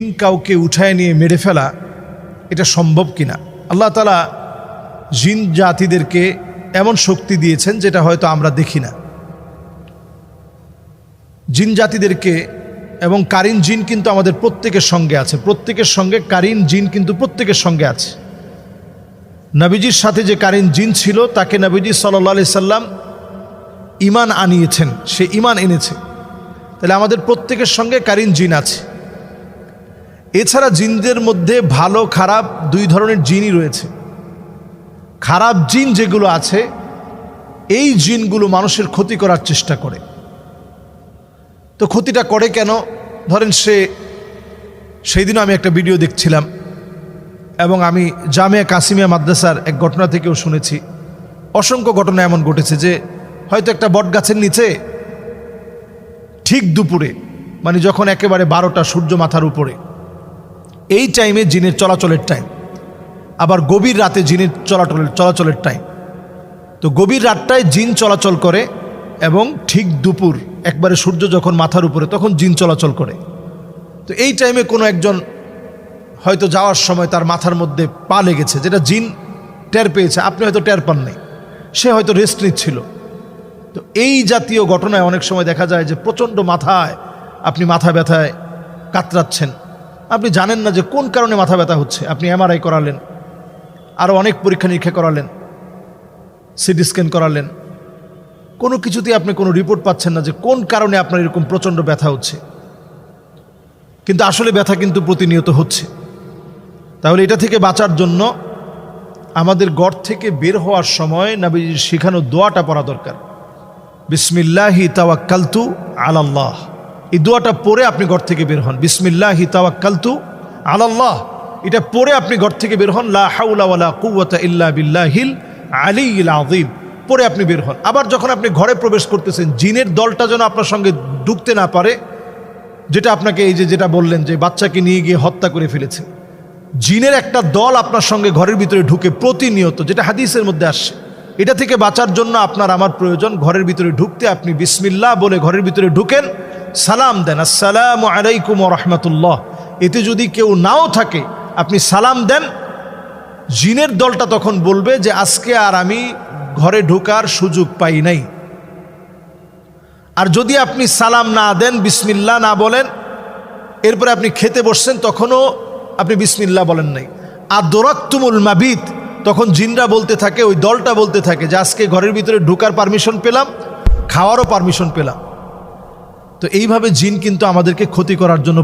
কাউকে উঠায় নিয়ে মেরে ফেলা এটা সম্ভব কিনা। আল্লাহ তাআলা জিন জাতিদেরকে এমন শক্তি দিয়েছেন যেটা হয়তো আমরা দেখি না। জিন জাতিদেরকে এবং কারিন জিন কিন্তু আমাদের প্রত্যেকের সঙ্গে আছে, প্রত্যেকের সঙ্গে কারিন জিন কিন্তু প্রত্যেকের সঙ্গে আছে। নবীজির সাথে যে কারিন জিন ছিল তাকে নবীজি সাল্লাল্লাহু আলাইহি সাল্লাম ঈমান আনিয়েছেন, সে ঈমান এনেছে। তাহলে আমাদের প্রত্যেকের সঙ্গে কারিন জিন আছে। এছাড়া জিনদের মধ্যে ভালো খারাপ দুই ধরনের জিনই রয়েছে। খারাপ জিন যেগুলো আছে এই জিনগুলো মানুষের ক্ষতি করার চেষ্টা করে। তো ক্ষতিটা করে কেন? ধরেন সেই দিনও আমি একটা ভিডিও দেখছিলাম এবং আমি জামিয়া কাসিমিয়া মাদ্রাসার এক ঘটনা থেকেও শুনেছি। অসংখ্য ঘটনা এমন ঘটেছে যে হয়তো একটা বট গাছের নিচে ঠিক দুপুরে, মানে যখন একেবারে 12টা সূর্য মাথার উপরে, এই টাইমে জিনের চলাচলের টাইম, আবার গভীর রাতে জিনের চলাচলের টাইম। তো গভীর রাতটায় জিন চলাচল করে এবং ঠিক দুপুর একবারে সূর্য যখন মাথার উপরে তখন জিন চলাচল করে। তো এই টাইমে কোনো একজন হয়তো যাওয়ার সময় তার মাথার মধ্যে পা লেগেছে, যেটা জিন টের পেয়েছে, আপনি হয়তো টের পান নাই, সে হয়তো রেস্ট নিচ্ছিল। তো এই জাতীয় ঘটনায় অনেক সময় দেখা যায় যে প্রচণ্ড আপনি মাথা ব্যথায় কাতরাচ্ছেন, আপনি জানেন না যে কোন কারণে মাথা ব্যথা হচ্ছে। আপনি এমআরআই করালেন, আরও অনেক পরীক্ষা নিরীক্ষা করালেন, সিটি স্ক্যান করালেন, কোনো কিছুতেই আপনি কোনো রিপোর্ট পাচ্ছেন না যে কোন কারণে আপনার এরকম প্রচণ্ড ব্যথা হচ্ছে। কিন্তু আসলে ব্যথা কিন্তু প্রতিনিয়ত হচ্ছে। তাহলে এটা থেকে বাঁচার জন্য আমাদের ঘর থেকে বের হওয়ার সময় নবীজির শেখানো দোয়াটা পড়া দরকার। বিসমিল্লাহি তাওয়াক্কালতু আলাল্লাহ, এই দোয়াটা পড়ে আপনি ঘর থেকে বের হন। বিসমিল্লাহি তাওয়াক্কালতু আলাল্লাহ, এটা পড়ে আপনি ঘর থেকে বের হন। লা হাওলা ওয়ালা কুওয়াতা ইল্লা বিল্লাহিল আলিয়্যিল আযীম পড়ে আপনি বের হন। আবার যখন আপনি ঘরে প্রবেশ করতেছেন, জিনের দলটা যেন আপনার সঙ্গে ঢুকতে না পারে। যেটা আপনাকে এই যেটা বললেন যে বাচ্চাকে নিয়ে গিয়ে হত্যা করে ফেলেছে, জিনের একটা দল আপনার সঙ্গে ঘরের ভিতরে ঢুকে প্রতিনিয়ত, যেটা হাদিসের মধ্যে আসছে। এটা থেকে বাঁচার জন্য আপনার আমার প্রয়োজন ঘরের ভিতরে ঢুকতে আপনি বিসমিল্লাহ বলে ঘরের ভিতরে ঢুকেন, সালাম দেন, আসসালামু আলাইকুম ওয়া রাহমাতুল্লাহ। এতে যদি কেউ নাও থাকে আপনি সালাম দেন, জিনের দলটা তখন বলবে যে আজকে আর আমি ঘরে ঢোকার সুযোগ পাই নাই। আর যদি আপনি সালাম না দেন, বিসমিল্লাহ না বলেন, এরপরে আপনি খেতে বসছেন, তখনও আপনি বিসমিল্লাহ বলেন নাই, আদরাকতুমুল মাবিত, তখন জিনরা বলতে থাকে, ওই দলটা বলতে থাকে যে আজকে ঘরের ভিতরে ঢোকার পারমিশন পেলাম, খাওয়ারও পারমিশন পেলাম। তো এইভাবে জিন কিন্তু আমাদেরকে ক্ষতি করার জন্য